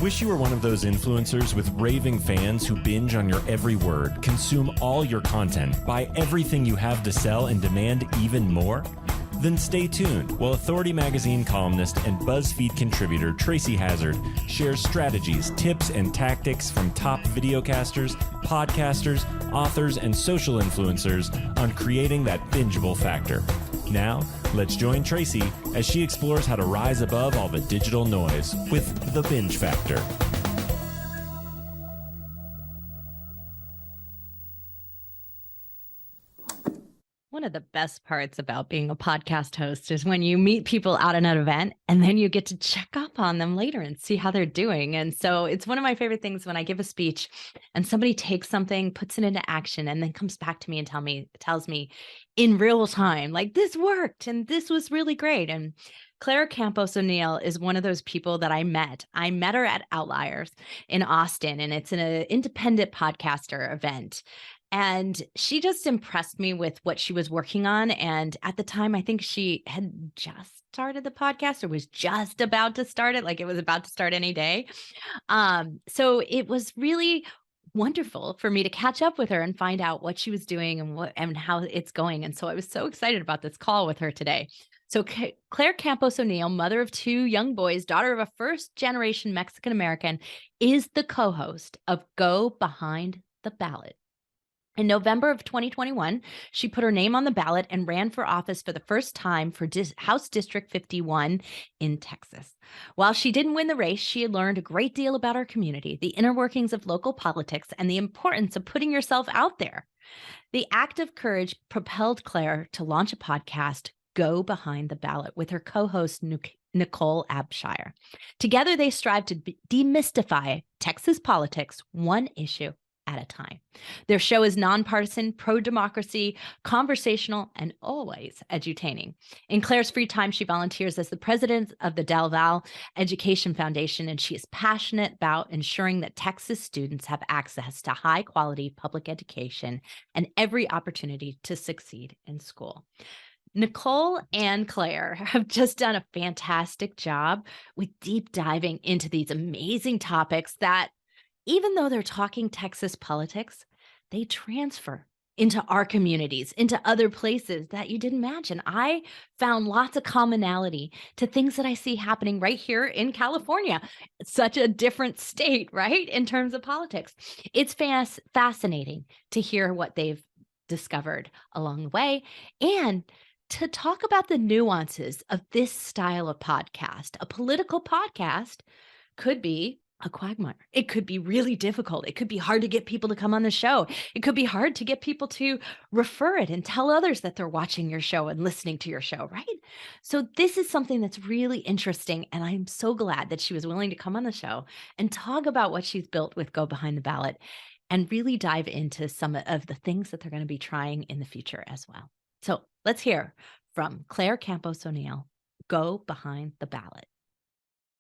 Wish you were one of those influencers with raving fans who binge on your every word, consume all your content, buy everything you have to sell, and demand even more? Then stay tuned while Authority Magazine columnist and BuzzFeed contributor Tracy Hazzard shares strategies, tips, and tactics from top videocasters, podcasters, authors, and social influencers on creating that bingeable factor. Now, let's join Tracy as she explores how to rise above all the digital noise with the binge factor. One of the best parts about being a podcast host is when you meet people out at an event and then you get to check up on them later and see how they're doing. And so it's one of my favorite things when I give a speech and somebody takes something, puts it into action, and then comes back to me and tells me in real time, like, this worked and this was really great. And Claire Campos-O'Neal is one of those people that I met. I met her at Outliers in Austin, and it's an independent podcaster event. And she just impressed me with what she was working on. And at the time, I think she had just started the podcast or was just about to start it, like it was about to start any day. So it was really wonderful for me to catch up with her and find out what she was doing and how it's going. And so I was so excited about this call with her today. So Claire Campos-O'Neal, mother of 2 young boys, daughter of a first-generation Mexican-American, is the co-host of Go Behind the Ballot. In November of 2021, she put her name on the ballot and ran for office for the first time for House District 51 in Texas. While she didn't win the race, she had learned a great deal about our community, the inner workings of local politics, and the importance of putting yourself out there. The act of courage propelled Claire to launch a podcast, Go Behind the Ballot, with her co-host Nicole Abshire. Together, they strive to demystify Texas politics one issue at a time. Their show is nonpartisan, pro-democracy, conversational, and always edutaining. In Claire's free time, she volunteers as the president of the Del Valle Education Foundation, and she is passionate about ensuring that Texas students have access to high-quality public education and every opportunity to succeed in school. Nicole and Claire have just done a fantastic job with deep diving into these amazing topics that, even though they're talking Texas politics, they transfer into our communities, into other places that you didn't imagine. I found lots of commonality to things that I see happening right here in California. It's such a different state, right, in terms of politics. It's fascinating to hear what they've discovered along the way and to talk about the nuances of this style of podcast. A political podcast could be a quagmire. It could be really difficult. It could be hard to get people to come on the show. It could be hard to get people to refer it and tell others that they're watching your show and listening to your show, right? So this is something that's really interesting. And I'm so glad that she was willing to come on the show and talk about what she's built with Go Behind the Ballot and really dive into some of the things that they're going to be trying in the future as well. So let's hear from Claire Campos-O'Neal, Go Behind the Ballot.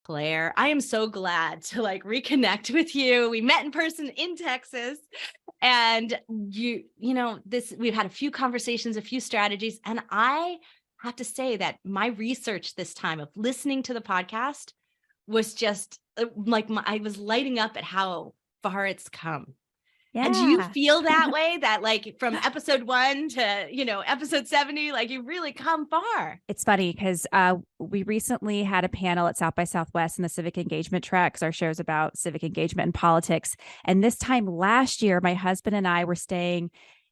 Claire, I am so glad to reconnect with you. We met in person in Texas, and we've had a few conversations, a few strategies, and I have to say that my research this time of listening to the podcast was just I was lighting up at how far it's come. Yeah. And do you feel that way, that from episode 1 to, episode 70, you've really come far? It's funny because we recently had a panel at South by Southwest in the civic engagement track, because our show is about civic engagement and politics. And this time last year, my husband and I were staying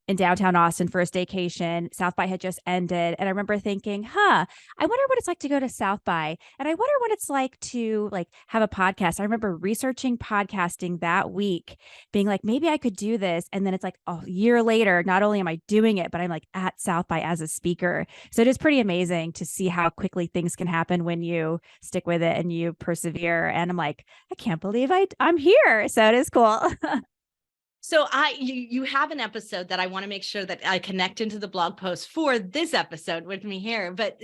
in downtown Austin for a staycation. South by had just ended. And I remember thinking, I wonder what it's like to go to South by. And I wonder what it's like to have a podcast. I remember researching podcasting that week, being like, maybe I could do this. And then it's a year later, not only am I doing it, but I'm at South by as a speaker. So it is pretty amazing to see how quickly things can happen when you stick with it and you persevere. And I'm I can't believe I'm here. So it is cool. So you have an episode that I want to make sure that I connect into the blog post for this episode with me here, but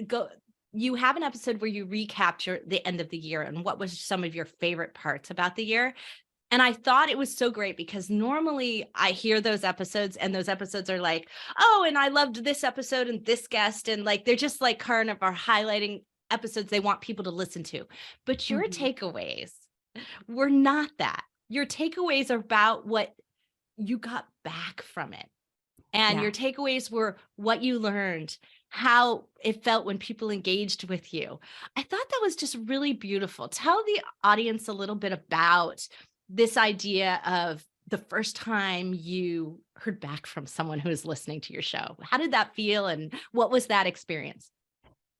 you have an episode where you recap the end of the year and what was some of your favorite parts about the year. And I thought it was so great because normally I hear those episodes and those episodes are oh, and I loved this episode and this guest. And they're just kind of are highlighting episodes they want people to listen to. But your takeaways were not that. Your takeaways are about what you got back from it. And Yeah. your takeaways were what you learned, how it felt when people engaged with you. I thought that was just really beautiful. Tell the audience a little bit about this idea of the first time you heard back from someone who was listening to your show. How did that feel? And what was that experience?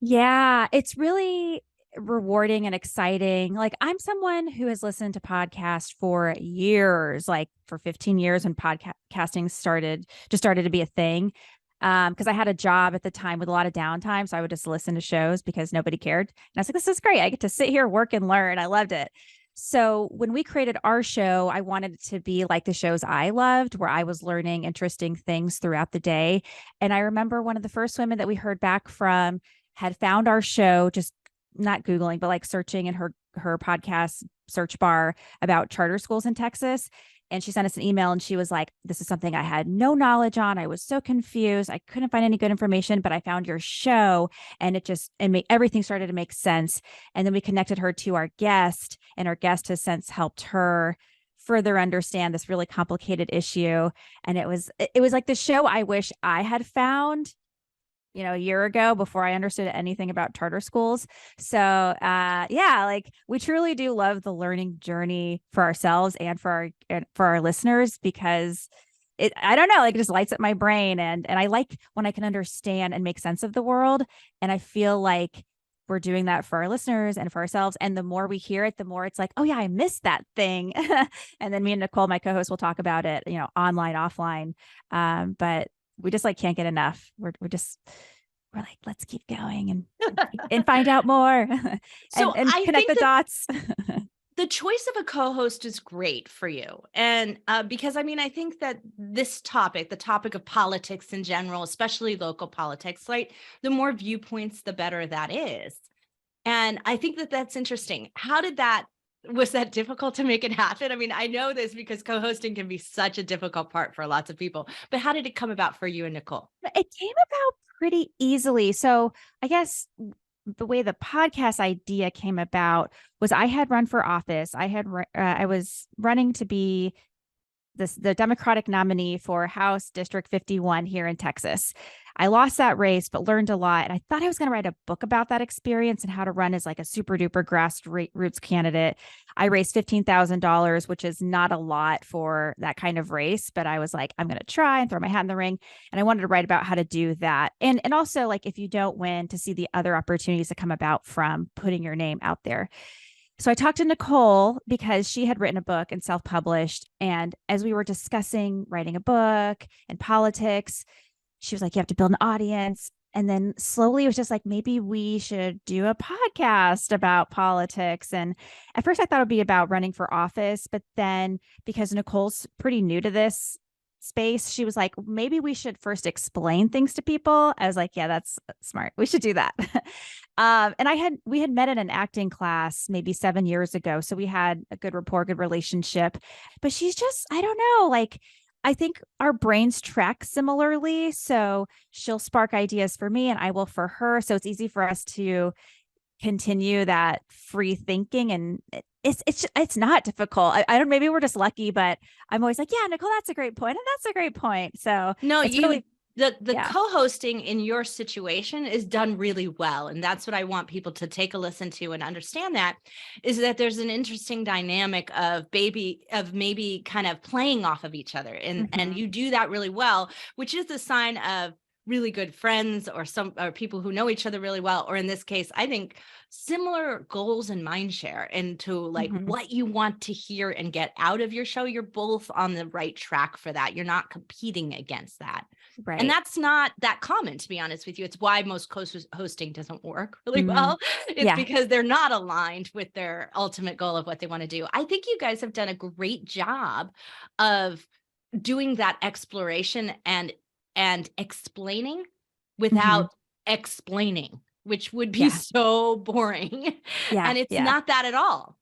Yeah, it's really rewarding and exciting. Like, I'm someone who has listened to podcasts for years, like for 15 years when podcasting started to be a thing. Because I had a job at the time with a lot of downtime. So I would just listen to shows because nobody cared. And I was like, this is great. I get to sit here, work, and learn. I loved it. So when we created our show, I wanted it to be like the shows I loved, where I was learning interesting things throughout the day. And I remember one of the first women that we heard back from had found our show, just not Googling, but like searching in her podcast search bar about charter schools in Texas. And she sent us an email and she was like, this is something I had no knowledge on. I was so confused. I couldn't find any good information, but I found your show and everything started to make sense. And then we connected her to our guest, and our guest has since helped her further understand this really complicated issue. And it was like the show I wish I had found a year ago before I understood anything about charter schools. So, yeah, like we truly do love the learning journey for ourselves and for our listeners, because I don't know, like it just lights up my brain. And I like when I can understand and make sense of the world. And I feel like we're doing that for our listeners and for ourselves. And the more we hear it, the more it's like, oh yeah, I missed that thing. And then me and Nicole, my co-host, will talk about it, online, offline. But we just like can't get enough. We're like, let's keep going and find out more So and I connect think the dots. the choice of a co-host is great for you. And because I think that this topic, the topic of politics in general, especially local politics, right? The more viewpoints, the better that is. And I think that that's interesting. Was that difficult to make it happen? I know this because co-hosting can be such a difficult part for lots of people, but how did it come about for you and Nicole? It came about pretty easily. So I guess the way the podcast idea came about was I had run for office. I was running to be the Democratic nominee for House District 51 here in Texas. I lost that race, but learned a lot. And I thought I was going to write a book about that experience and how to run as like a super duper grassroots candidate. I raised $15,000, which is not a lot for that kind of race, but I was like, I'm going to try and throw my hat in the ring. And I wanted to write about how to do that. And also, like, if you don't win, to see the other opportunities that come about from putting your name out there. So I talked to Nicole because she had written a book and self-published. And as we were discussing writing a book and politics, she was like, you have to build an audience. And then slowly it was just like, maybe we should do a podcast about politics. And at first I thought it would be about running for office. But then because Nicole's pretty new to this space, she was like, maybe we should first explain things to people. I was like, yeah, that's smart. We should do that. And we had met in an acting class maybe 7 years ago. So we had a good rapport, good relationship, but she's just, I don't know, like, I think our brains track similarly. So she'll spark ideas for me and I will for her. So it's easy for us to continue that free thinking. And it's not difficult. I don't, maybe we're just lucky, but I'm always like, yeah, Nicole, that's a great point. And that's a great point. So No, it's really, the co-hosting in your situation is done really well. And that's what I want people to take a listen to and understand, that is that there's an interesting dynamic of maybe kind of playing off of each other. And you do that really well, which is a sign of really good friends or people who know each other really well, or in this case, I think similar goals and mind share into like what you want to hear and get out of your show. You're both on the right track for that. You're not competing against that. right. And that's not that common, to be honest with you. It's why most hosting doesn't work really well. It's because they're not aligned with their ultimate goal of what they want to do. I think you guys have done a great job of doing that exploration and explaining without explaining, which would be so boring. Yeah. And it's not that at all.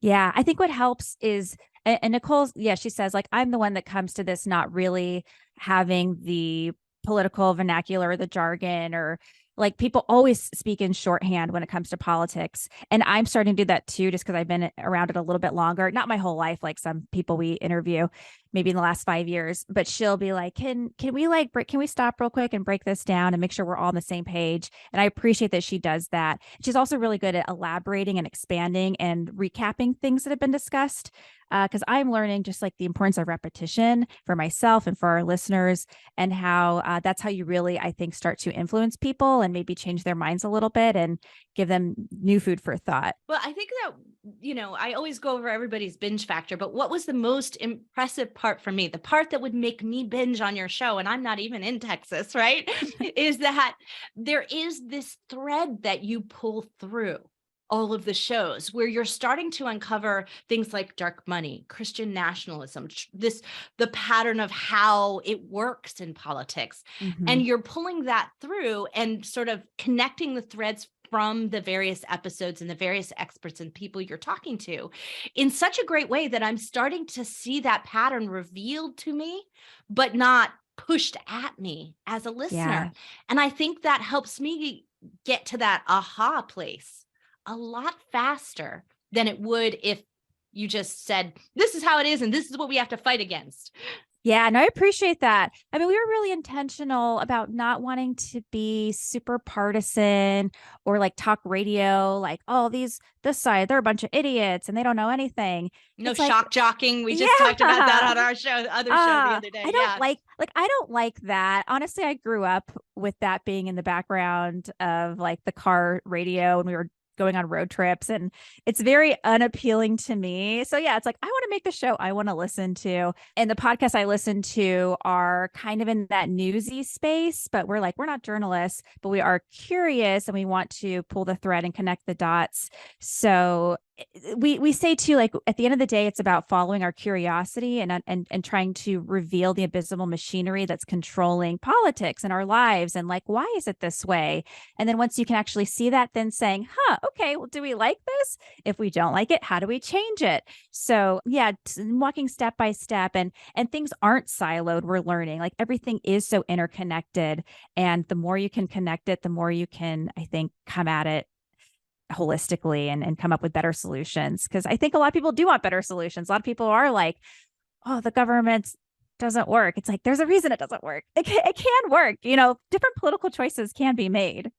Yeah. I think what helps is, and Nicole, she says, like, I'm the one that comes to this not really having the political vernacular, or the jargon, or like people always speak in shorthand when it comes to politics. And I'm starting to do that too, just because I've been around it a little bit longer, not my whole life, like some people we interview maybe in the last 5 years, but she'll be like, can we stop real quick and break this down and make sure we're all on the same page? And I appreciate that she does that. She's also really good at elaborating and expanding and recapping things that have been discussed. Because I'm learning just like the importance of repetition for myself and for our listeners, and how that's how you really, I think, start to influence people and maybe change their minds a little bit and give them new food for thought. Well, I think that, I always go over everybody's binge factor, but what was the most impressive part for me, the part that would make me binge on your show, and I'm not even in Texas, right, is that there is this thread that you pull through all of the shows where you're starting to uncover things like dark money, Christian nationalism, the pattern of how it works in politics. Mm-hmm. And you're pulling that through and sort of connecting the threads from the various episodes and the various experts and people you're talking to in such a great way that I'm starting to see that pattern revealed to me, but not pushed at me as a listener. Yeah. And I think that helps me get to that aha place a lot faster than it would if you just said, this is how it is, and this is what we have to fight against. Yeah, and I appreciate that. I mean, we were really intentional about not wanting to be super partisan or like talk radio, like, oh, this side, they're a bunch of idiots and they don't know anything. No It's shock jocking. We just talked about that on our show, the other show the other day. I don't like that. Honestly, I grew up with that being in the background of like the car radio when we were going on road trips, and it's very unappealing to me. So yeah, it's like, I want to make the show I want to listen to. And the podcasts I listen to are kind of in that newsy space, but we're not journalists, but we are curious and we want to pull the thread and connect the dots. So we say too, like at the end of the day, it's about following our curiosity and trying to reveal the abysmal machinery that's controlling politics and our lives. And like, why is it this way? And then once you can actually see that, then saying, okay, well, do we like this? If we don't like it, how do we change it? So yeah, walking step by step, and things aren't siloed. We're learning, like everything is so interconnected. And the more you can connect it, the more you can, I think, come at it holistically and come up with better solutions. Because I think a lot of people do want better solutions. A lot of people are like, oh, the government doesn't work. It's like, there's a reason it doesn't work. It can work. Different political choices can be made.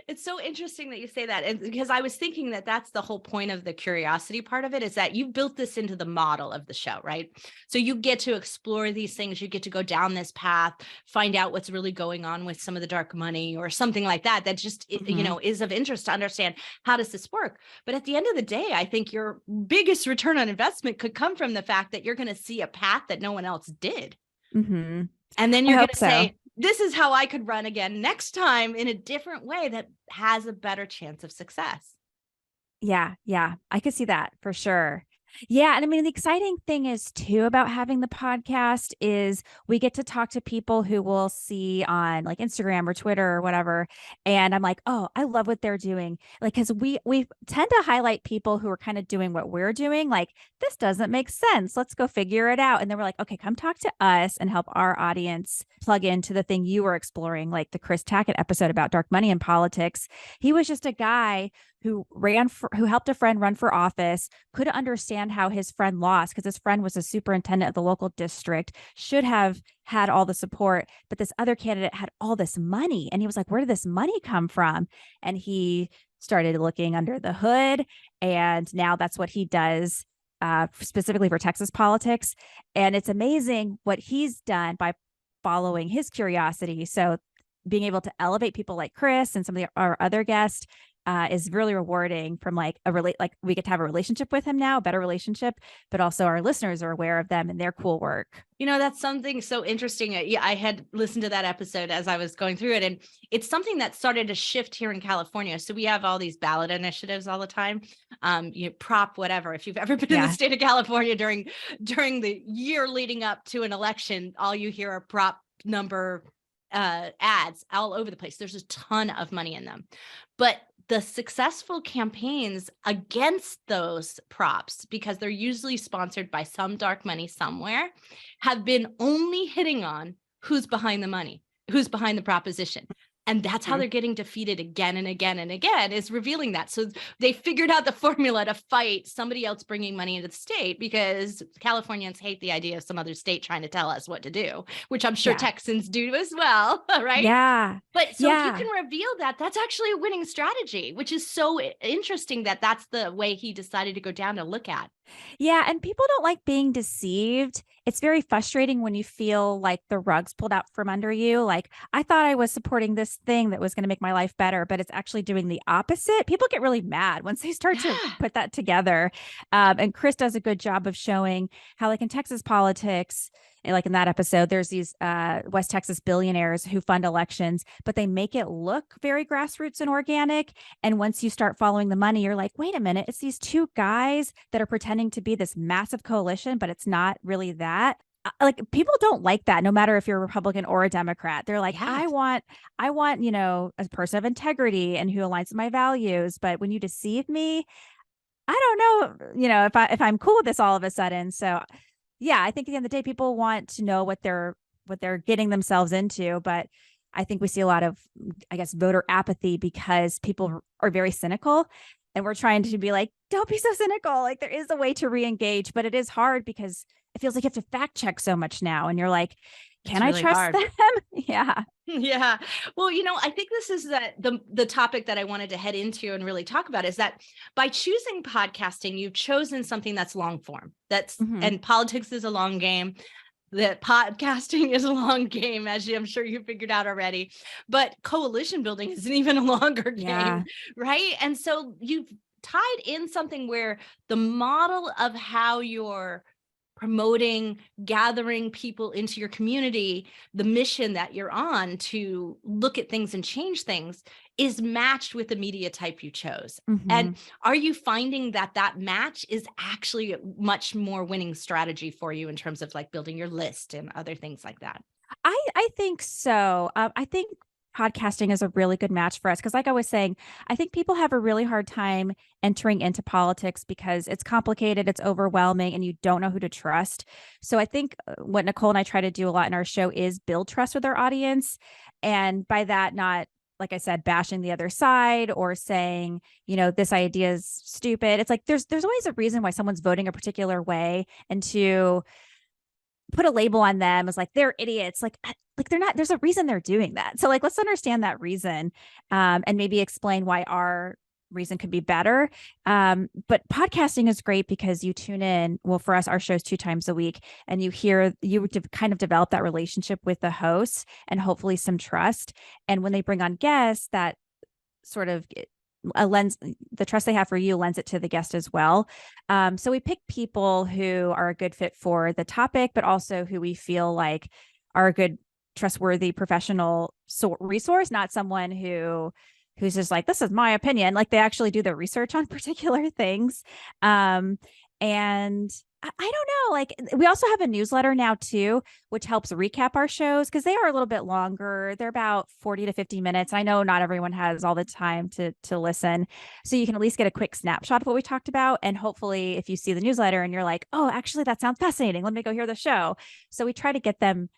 It's so interesting that you say that. And because I was thinking that that's the whole point of the curiosity part of it, is that you built this into the model of the show, right? So you get to explore these things, you get to go down this path, find out what's really going on with some of the dark money or something like that, that just, is of interest to understand how does this work. But at the end of the day, I think your biggest return on investment could come from the fact that you're going to see a path that no one else did. Mm-hmm. And then you're going to say, this is how I could run again next time in a different way that has a better chance of success. Yeah. I could see that for sure. Yeah. And I mean, the exciting thing is too about having the podcast is we get to talk to people who we'll see on like Instagram or Twitter or whatever. And I'm like, oh, I love what they're doing. Like, cause we tend to highlight people who are kind of doing what we're doing. Like, this doesn't make sense. Let's go figure it out. And then we're like, okay, come talk to us and help our audience plug into the thing you were exploring, like the Chris Tackett episode about dark money and politics. He was just a guy who helped a friend run for office, couldn't understand how his friend lost because his friend was a superintendent of the local district, should have had all the support, but this other candidate had all this money. And he was like, where did this money come from? And he started looking under the hood. And now that's what he does specifically for Texas politics. And it's amazing what he's done by following his curiosity. So being able to elevate people like Chris and some of our other guests is really rewarding from like we get to have a relationship with him now, a better relationship, but also our listeners are aware of them and their cool work. That's something so interesting. Yeah, I had listened to that episode as I was going through it, and it's something that started to shift here in California. So we have all these ballot initiatives all the time. Prop whatever. If you've ever been in the state of California during the year leading up to an election, all you hear are prop number ads all over the place. There's a ton of money in them, but the successful campaigns against those props, because they're usually sponsored by some dark money somewhere, have been only hitting on who's behind the money, who's behind the proposition. And that's how they're getting defeated again and again and again, is revealing that. So they figured out the formula to fight somebody else bringing money into the state, because Californians hate the idea of some other state trying to tell us what to do, which I'm sure Texans do as well, right? Yeah. But so if you can reveal that, that's actually a winning strategy, which is so interesting that that's the way he decided to go down to look at. Yeah. And people don't like being deceived. It's very frustrating when you feel like the rug's pulled out from under you. Like, I thought I was supporting this thing that was going to make my life better, but it's actually doing the opposite. People get really mad once they start to put that together. And Chris does a good job of showing how, like in Texas politics, like in that episode, there's these West Texas billionaires who fund elections, but they make it look very grassroots and organic. And once you start following the money, you're like, wait a minute, it's these two guys that are pretending to be this massive coalition, but it's not really that. Like, people don't like that, no matter if you're a Republican or a Democrat. They're like, I want, a person of integrity and who aligns with my values. But when you deceive me, I don't know, if I'm cool with this all of a sudden. So yeah, I think at the end of the day, people want to know what they're getting themselves into. But I think we see a lot of, I guess, voter apathy because people are very cynical, and we're trying to be like, don't be so cynical. Like, there is a way to re-engage, but it is hard because it feels like you have to fact check so much now. And you're like, can I trust them? Yeah. Yeah. Well, I think this is the topic that I wanted to head into and really talk about, is that by choosing podcasting, you've chosen something that's long form. And politics is a long game. That podcasting is a long game, as I'm sure you figured out already. But coalition building is an even longer game, right? And so you've tied in something where the model of how you're promoting, gathering people into your community, the mission that you're on to look at things and change things, is matched with the media type you chose. And are you finding that match is actually a much more winning strategy for you in terms of like building your list and other things like that? I think so. I think podcasting is a really good match for us because, like I was saying, I think people have a really hard time entering into politics because it's complicated, it's overwhelming, and you don't know who to trust. So I think what Nicole and I try to do a lot in our show is build trust with our audience. And by that, not, like I said, bashing the other side or saying, this idea is stupid. It's like there's always a reason why someone's voting a particular way, and to put a label on them as like they're idiots, like they're not. There's a reason they're doing that. So like, let's understand that reason, and maybe explain why our reason could be better. But podcasting is great because you tune in. Well, for us, our show's 2 times a week, and you kind of develop that relationship with the hosts and hopefully some trust. And when they bring on guests, that sort of the trust they have for you lends it to the guest as well. So we pick people who are a good fit for the topic, but also who we feel like are a good, trustworthy professional resource, not someone who's just like, this is my opinion. Like, they actually do the research on particular things. And I don't know, like, we also have a newsletter now too, which helps recap our shows because they are a little bit longer. They're about 40 to 50 minutes. I know not everyone has all the time to listen. So you can at least get a quick snapshot of what we talked about. And hopefully if you see the newsletter and you're like, oh, actually, that sounds fascinating, let me go hear the show. So we try to get them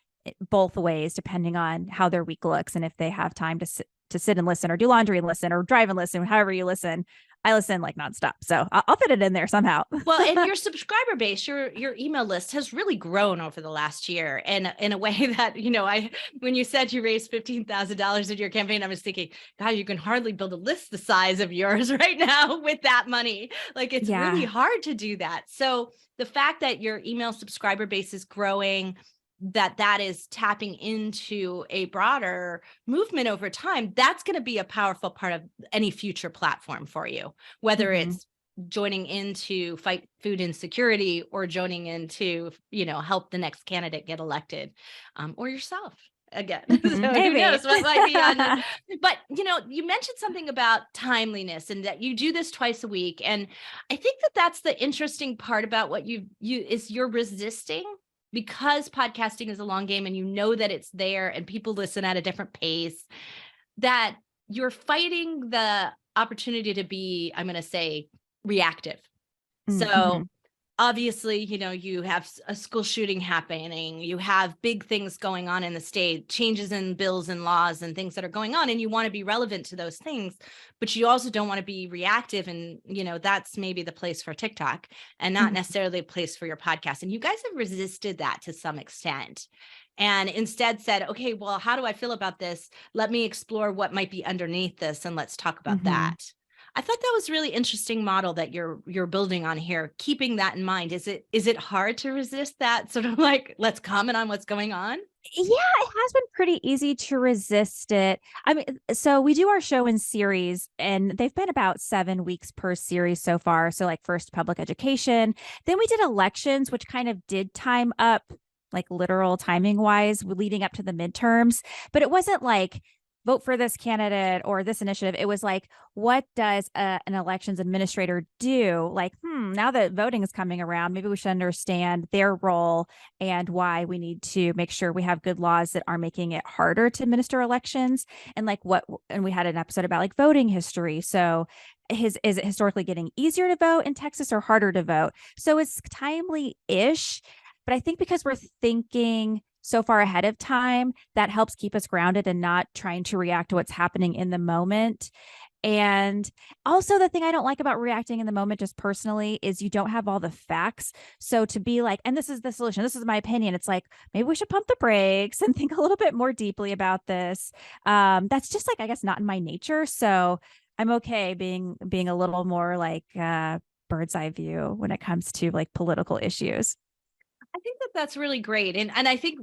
both ways, depending on how their week looks. And if they have time to sit and listen, or do laundry and listen, or drive and listen, however you listen. I listen like nonstop. So I'll fit it in there somehow. Well, and your subscriber base, your email list has really grown over the last year. And in a way that, when you said you raised $15,000 in your campaign, I was thinking, God, you can hardly build a list the size of yours right now with that money. Like, it's really hard to do that. So the fact that your email subscriber base is growing, that is tapping into a broader movement over time, that's going to be a powerful part of any future platform for you, whether it's joining into fight food insecurity or joining into, help the next candidate get elected, or yourself again. So who knows what might be on you. But, you mentioned something about timeliness and that you do this twice a week. And I think that's the interesting part about what you're resisting, because podcasting is a long game and that it's there and people listen at a different pace, that you're fighting the opportunity to be, I'm going to say, reactive. So obviously, you have a school shooting happening, you have big things going on in the state, changes in bills and laws and things that are going on, and you want to be relevant to those things, but you also don't want to be reactive. And, that's maybe the place for TikTok and not necessarily a place for your podcast. And you guys have resisted that to some extent. And instead said, okay, well, how do I feel about this? Let me explore what might be underneath this, and let's talk about that. I thought that was really interesting model that you're building on here, keeping that in mind. Is it hard to resist that sort of like, let's comment on what's going on? Yeah, it has been pretty easy to resist it. I mean, so we do our show in series, and they've been about 7 weeks per series so far. So like first public education, then we did elections, which kind of did time up, like literal timing wise, leading up to the midterms. But it wasn't like vote for this candidate or this initiative. It was like, what does an elections administrator do? Like, now that voting is coming around, maybe we should understand their role and why we need to make sure we have good laws that are making it harder to administer elections. And like and we had an episode about like voting history. So is it historically getting easier to vote in Texas or harder to vote? So it's timely-ish, but I think because we're thinking so far ahead of time, that helps keep us grounded and not trying to react to what's happening in the moment. And also the thing I don't like about reacting in the moment, just personally, is you don't have all the facts. So to be like, and this is the solution, this is my opinion. It's like, maybe we should pump the brakes and think a little bit more deeply about this. That's just like, I guess, not in my nature. So I'm okay being a little more like bird's eye view when it comes to like political issues. I think that that's really great. And I think,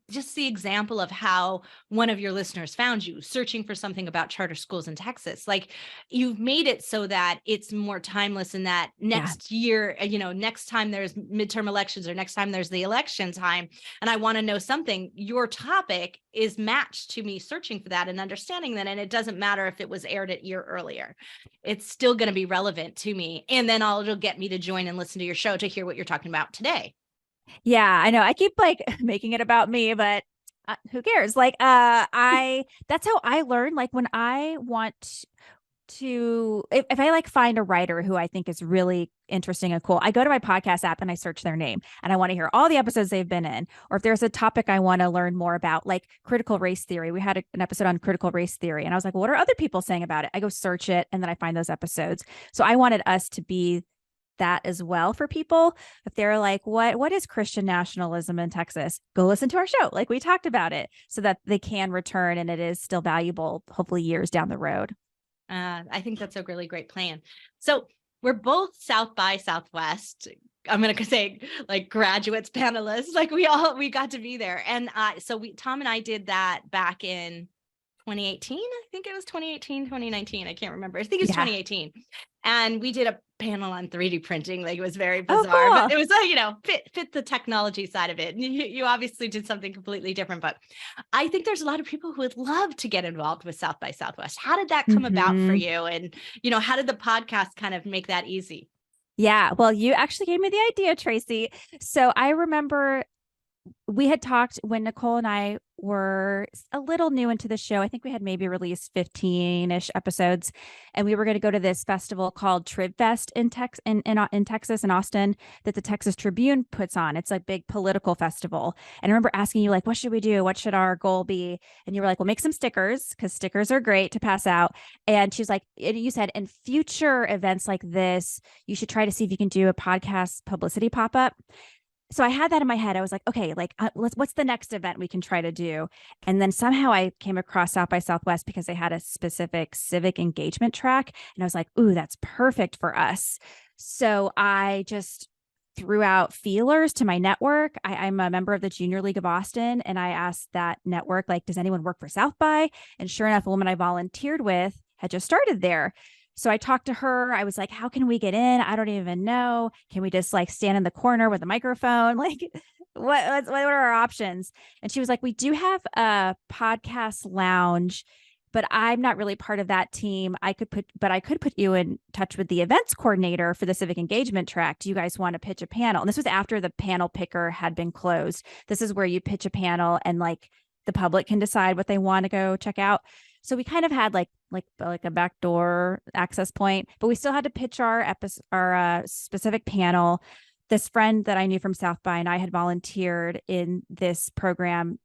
just the example of how one of your listeners found you searching for something about charter schools in Texas, like you've made it so that it's more timeless, and that next year, next time there's midterm elections or next time there's the election time, and I want to know something, your topic is matched to me searching for that and understanding that. And it doesn't matter if it was aired a year earlier, it's still going to be relevant to me. And then it'll get me to join and listen to your show to hear what you're talking about today. Yeah, I know. I keep like making it about me, but who cares? Like, that's how I learn. Like when I want to, if I like find a writer who I think is really interesting and cool, I go to my podcast app and I search their name, and I want to hear all the episodes they've been in. Or if there's a topic I want to learn more about, like critical race theory, we had an episode on critical race theory, and I was like, well, what are other people saying about it? I go search it, and then I find those episodes. So I wanted us to be that as well for people. If they're like, what is Christian nationalism in Texas? Go listen to our show. Like we talked about it, so that they can return and it is still valuable, hopefully years down the road. I think that's a really great plan. So we're both South by Southwest. I'm going to say like graduates, panelists, like we got to be there. And so Tom and I did that back in 2018. I think it was 2018, 2019. I can't remember. I think it was 2018. And we did a panel on 3D printing. Like it was very bizarre, but it was like, fit the technology side of it. And you obviously did something completely different, but I think there's a lot of people who would love to get involved with South by Southwest. How did that come about for you? And, how did the podcast kind of make that easy? Yeah, well, you actually gave me the idea, Tracy. So I remember we had talked when Nicole and I were a little new into the show. I think we had maybe released 15-ish episodes, and we were going to go to this festival called Trib Fest in Texas, in Austin, that the Texas Tribune puts on. It's a big political festival. And I remember asking you, like, what should we do? What should our goal be? And you were like, well, make some stickers, because stickers are great to pass out. And she was like, you said, in future events like this, you should try to see if you can do a podcast publicity pop-up. So I had that in my head. I was like, okay, like what's the next event we can try to do? And then somehow I came across South by Southwest because they had a specific civic engagement track. And I was like, ooh, that's perfect for us. So I just threw out feelers to my network. I'm a member of the Junior League of Austin. And I asked that network, like, does anyone work for South by? And sure enough, a woman I volunteered with had just started there. So I talked to her. I was like, how can we get in? I don't even know. Can we just like stand in the corner with a microphone? Like, what are our options? And she was like, we do have a podcast lounge, but I'm not really part of that team. I could put you in touch with the events coordinator for the civic engagement track. Do you guys want to pitch a panel? And this was after the panel picker had been closed. This is where you pitch a panel and like the public can decide what they want to go check out. So we kind of had like a backdoor access point, but we still had to pitch our specific panel. this friend that I knew from South by and I had volunteered in this program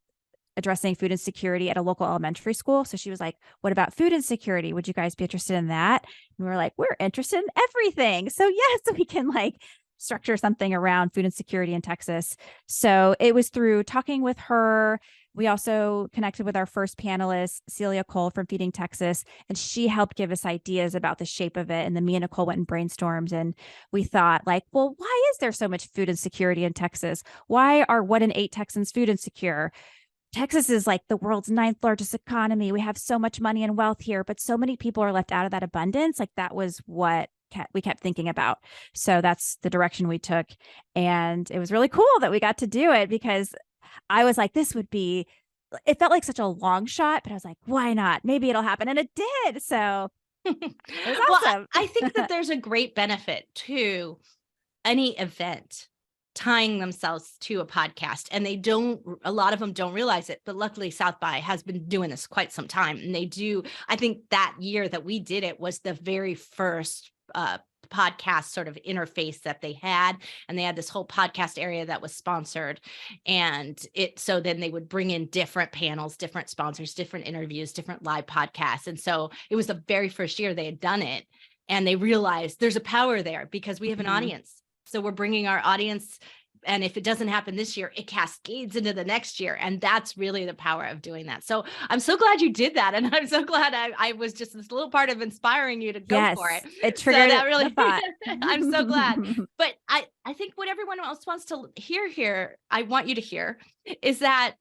addressing food insecurity at a local elementary school. So she was like, what about food insecurity? Would you guys be interested in that? And we were like, we're interested in everything. So yes, we can like structure something around food insecurity in Texas. So it was through talking with her. We also connected with our first panelist, Celia Cole from Feeding Texas, and she helped give us ideas about the shape of it. And then me and Nicole went and brainstormed, and we thought like, well, why is there so much food insecurity in Texas? Why are 1 in 8 Texans food insecure? Texas is like the world's 9th largest economy. We have so much money and wealth here, but so many people are left out of that abundance. Like that was what we kept thinking about. So that's the direction we took. And it was really cool that we got to do it because I was like, it felt like such a long shot, but I was like, why not? Maybe it'll happen. And it did. So it was awesome. Well, I think that there's a great benefit to any event tying themselves to a podcast, and a lot of them don't realize it, but luckily South by has been doing this quite some time. And I think that year that we did it was the very first podcast sort of interface that they had, and they had this whole podcast area that was sponsored, and so then they would bring in different panels, different sponsors, different interviews, different live podcasts. And so it was the very first year they had done it, and they realized there's a power there because we have an audience. So we're bringing our audience, and if it doesn't happen this year, it cascades into the next year. And that's really the power of doing that. So I'm so glad you did that. And I'm so glad I was just this little part of inspiring you to go for it. It triggered so that really, the thought. I'm so glad. But I think what everyone else wants to hear here, I want you to hear, is that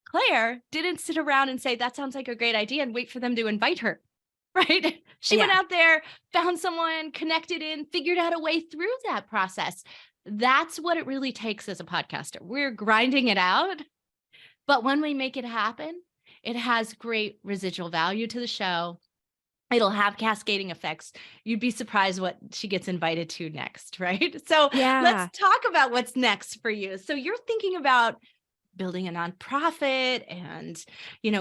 Claire didn't sit around and say, that sounds like a great idea, and wait for them to invite her. Right? She went out there, found someone, connected in, figured out a way through that process. That's what it really takes as a podcaster. We're grinding it out, but when we make it happen, it has great residual value to the show. It'll have cascading effects. You'd be surprised what she gets invited to next, right? So let's talk about what's next for you. So you're thinking about building a nonprofit and,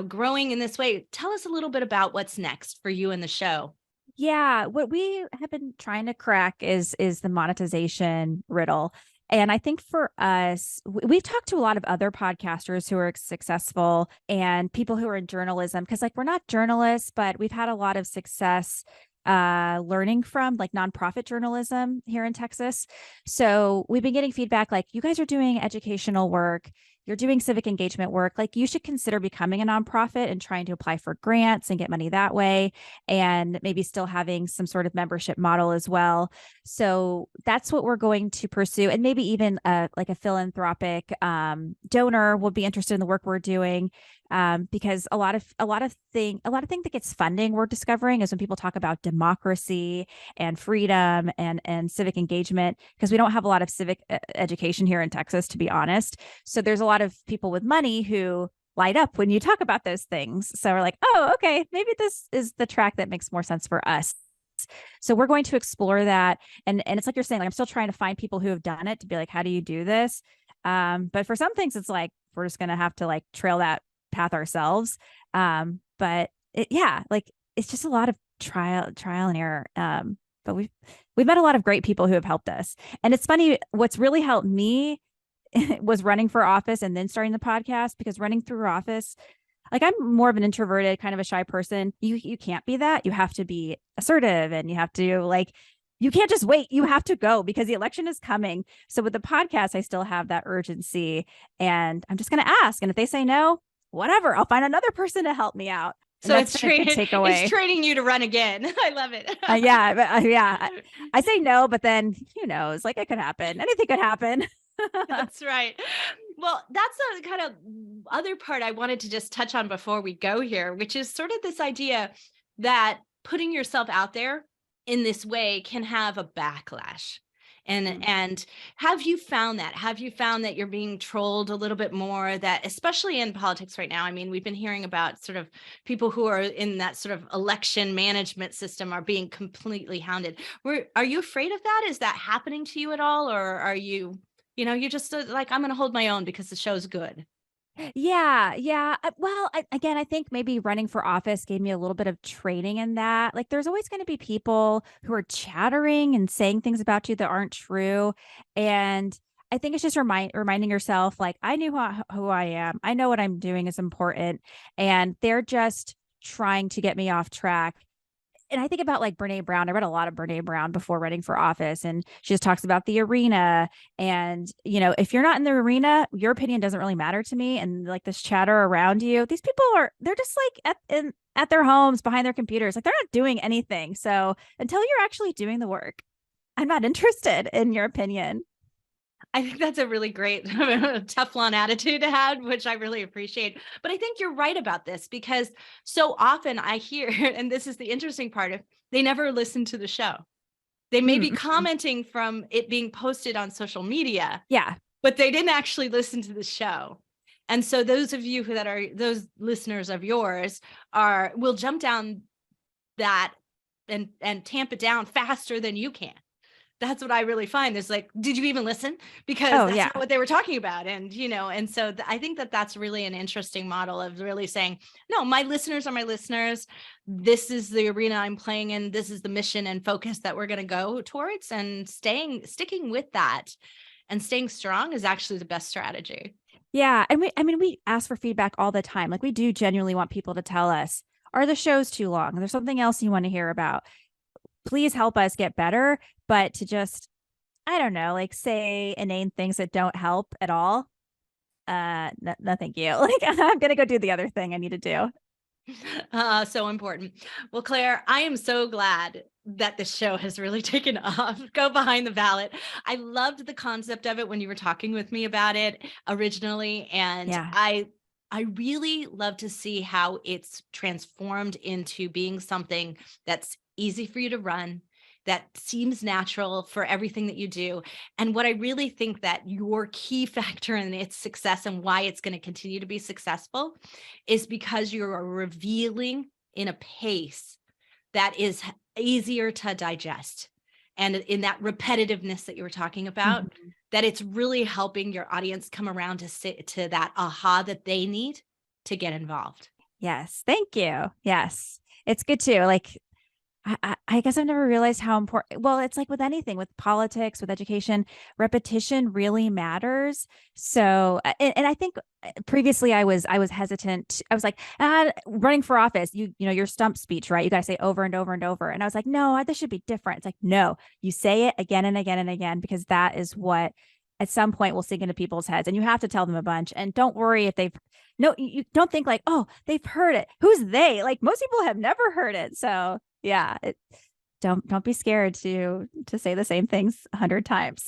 growing in this way. Tell us a little bit about what's next for you in the show. Yeah, what we have been trying to crack is the monetization riddle. And I think for us, we've talked to a lot of other podcasters who are successful and people who are in journalism, because like we're not journalists, but we've had a lot of success learning from like nonprofit journalism here in Texas. So we've been getting feedback like, you guys are doing educational work, you're doing civic engagement work, like you should consider becoming a nonprofit and trying to apply for grants and get money that way, and maybe still having some sort of membership model as well. So that's what we're going to pursue. And maybe even like a philanthropic donor will be interested in the work we're doing. Because a lot of thing that gets funding, we're discovering, is when people talk about democracy and freedom and civic engagement, because we don't have a lot of civic education here in Texas, to be honest. So there's a lot of people with money who light up when you talk about those things. So we're like, oh, okay, maybe this is the track that makes more sense for us. So we're going to explore that. And it's like you're saying, like, I'm still trying to find people who have done it to be like, how do you do this? But for some things, it's like, we're just going to have to like trail that path ourselves. But it's just a lot of trial and error. But we've met a lot of great people who have helped us. And it's funny, what's really helped me was running for office and then starting the podcast, because running through office, like I'm more of an introverted, kind of a shy person. You can't be that. You have to be assertive, and you have to you can't just wait. You have to go because the election is coming. So with the podcast, I still have that urgency, and I'm just going to ask. And if they say no, whatever, I'll find another person to help me out. So it's training you to run again. I love it. I say no, but then who knows? Like, it could happen. Anything could happen. That's right. Well, that's the kind of other part I wanted to just touch on before we go here, which is sort of this idea that putting yourself out there in this way can have a backlash. And have you found that? Have you found that you're being trolled a little bit more, that especially in politics right now? I mean, we've been hearing about sort of people who are in that sort of election management system are being completely hounded. Are you afraid of that? Is that happening to you at all? Or are you, you're just like, I'm going to hold my own because the show's good? Yeah, yeah. Again, I think maybe running for office gave me a little bit of training in that. Like, there's always going to be people who are chattering and saying things about you that aren't true. And I think it's just reminding yourself, like, I knew who I am. I know what I'm doing is important. And they're just trying to get me off track. And I think about like Brene Brown. I read a lot of Brene Brown before running for office, and she just talks about the arena. And, if you're not in the arena, your opinion doesn't really matter to me. And like this chatter around you, these people they're just like at their homes behind their computers. Like they're not doing anything. So until you're actually doing the work, I'm not interested in your opinion. I think that's a really great Teflon attitude to have, which I really appreciate. But I think you're right about this because so often I hear, and this is the interesting part of, they never listen to the show. They may be Mm-hmm. commenting from it being posted on social media, Yeah. but they didn't actually listen to the show. And so those of you that are those listeners of yours will jump down that and tamp it down faster than you can. That's what I really find is like, did you even listen? Because Oh, that's yeah. not what they were talking about. And, and so I think that that's really an interesting model of really saying, no, my listeners are my listeners. This is the arena I'm playing in. This is the mission and focus that we're going to go towards, and sticking with that and staying strong is actually the best strategy. Yeah. And we ask for feedback all the time. Like we do genuinely want people to tell us, are the shows too long? There's something else you want to hear about. Please help us get better. But to just, I don't know, like say inane things that don't help at all. No, thank you. Like I'm going to go do the other thing I need to do. So important. Well, Claire, I am so glad that this show has really taken off. Go Behind the Ballot. I loved the concept of it when you were talking with me about it originally. And Yeah. I really love to see how it's transformed into being something that's easy for you to run, that seems natural for everything that you do. And what I really think that your key factor in its success and why it's going to continue to be successful is because you're revealing in a pace that is easier to digest. And in that repetitiveness that you were talking about, Mhm. that it's really helping your audience come around to that aha that they need to get involved. Yes. Thank you. Yes. It's good too. Like I guess I've never realized how important. Well, it's like with anything, with politics, with education, repetition really matters. So, and I think previously I was hesitant. I was like, running for office, your stump speech, right? You got to say over and over and over. And I was like, no, this should be different. It's like, no, you say it again and again and again because that is what at some point will sink into people's heads, and you have to tell them a bunch. And don't worry if they've no, you don't think like, oh, they've heard it. Who's they? Like most people have never heard it. So yeah, don't be scared to say the same things 100 times.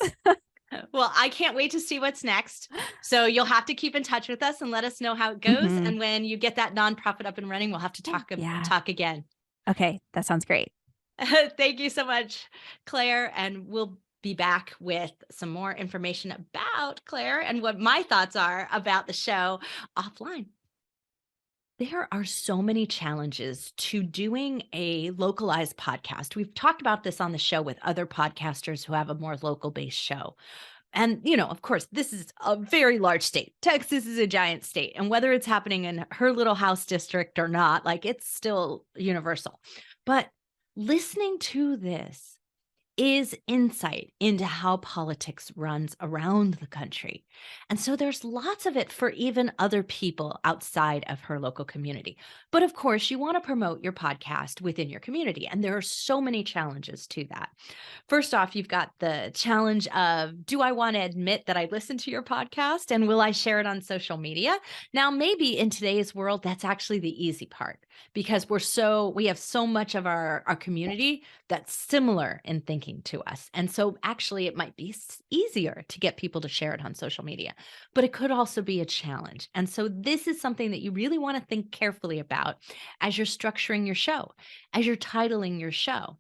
Well, I can't wait to see what's next. So you'll have to keep in touch with us and let us know how it goes. Mhm. And when you get that nonprofit up and running, we'll have to Yeah. talk again. Okay, that sounds great. Thank you so much, Claire. And we'll be back with some more information about Claire and what my thoughts are about the show offline. There are so many challenges to doing a localized podcast. We've talked about this on the show with other podcasters who have a more local based show. And, of course, this is a very large state. Texas is a giant state. And whether it's happening in her little house district or not, like it's still universal. But listening to this is insight into how politics runs around the country. And so there's lots of it for even other people outside of her local community. But of course, you want to promote your podcast within your community. And there are so many challenges to that. First off, you've got the challenge of, do I want to admit that I listen to your podcast and will I share it on social media? Now, maybe in today's world, that's actually the easy part because we have so much of our community that's similar in thinking to us. And so actually it might be easier to get people to share it on social media, but it could also be a challenge. And so this is something that you really want to think carefully about as you're structuring your show, as you're titling your show.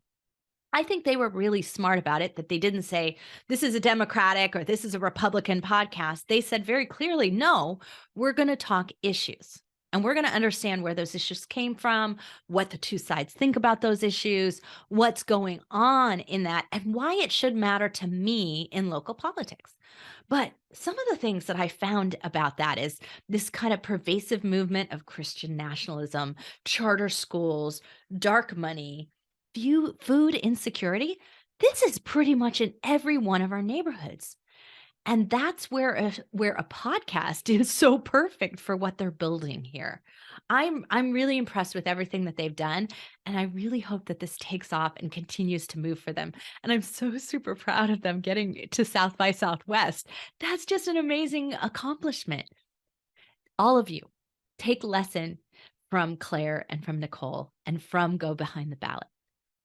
I think they were really smart about it, that they didn't say, this is a Democratic or this is a Republican podcast. They said very clearly, no, we're going to talk issues. And we're going to understand where those issues came from, what the two sides think about those issues, what's going on in that, and why it should matter to me in local politics. But some of the things that I found about that is this kind of pervasive movement of Christian nationalism, charter schools, dark money, food insecurity. This is pretty much in every one of our neighborhoods. And that's where a podcast is so perfect for what they're building here. I'm really impressed with everything that they've done, and I really hope that this takes off and continues to move for them. And I'm so super proud of them getting to South by Southwest. That's just an amazing accomplishment. All of you, take lesson from Claire and from Nicole and from Go Behind the Ballot.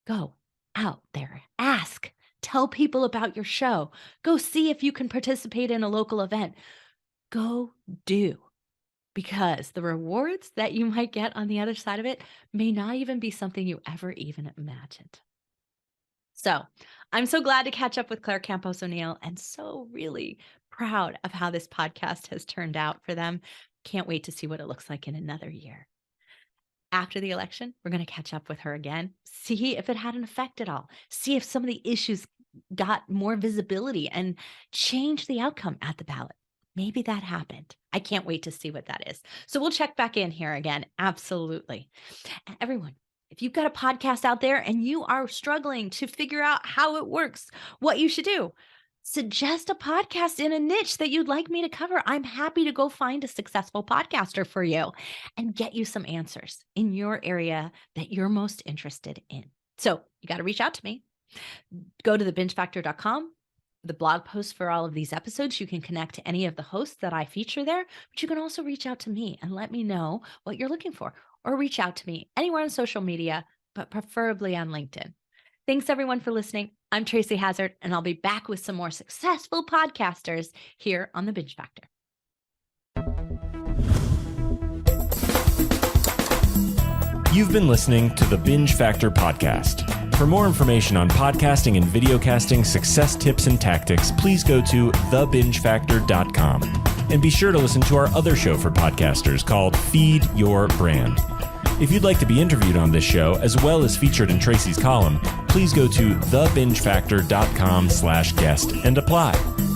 Go out there, ask. Tell people about your show. Go see if you can participate in a local event. Go do. Because the rewards that you might get on the other side of it may not even be something you ever even imagined. So I'm so glad to catch up with Claire Campos-O'Neal and so really proud of how this podcast has turned out for them. Can't wait to see what it looks like in another year. After the election, we're going to catch up with her again, see if it had an effect at all, see if some of the issues got more visibility and changed the outcome at the ballot. Maybe that happened. I can't wait to see what that is. So we'll check back in here again. Absolutely. Everyone, if you've got a podcast out there and you are struggling to figure out how it works, what you should do, suggest a podcast in a niche that you'd like me to cover. I'm happy to go find a successful podcaster for you and get you some answers in your area that you're most interested in. So you got to reach out to me. Go to thebingefactor.com. The blog post for all of these episodes. You can connect to any of the hosts that I feature there, but you can also reach out to me and let me know what you're looking for, or reach out to me anywhere on social media, but preferably on LinkedIn. Thanks everyone for listening. I'm Tracy Hazzard, and I'll be back with some more successful podcasters here on The Binge Factor. You've been listening to the Binge Factor podcast. For more information on podcasting and videocasting success tips and tactics, please go to thebingefactor.com. And be sure to listen to our other show for podcasters called Feed Your Brand. If you'd like to be interviewed on this show, as well as featured in Tracy's column, please go to thebingefactor.com/guest and apply.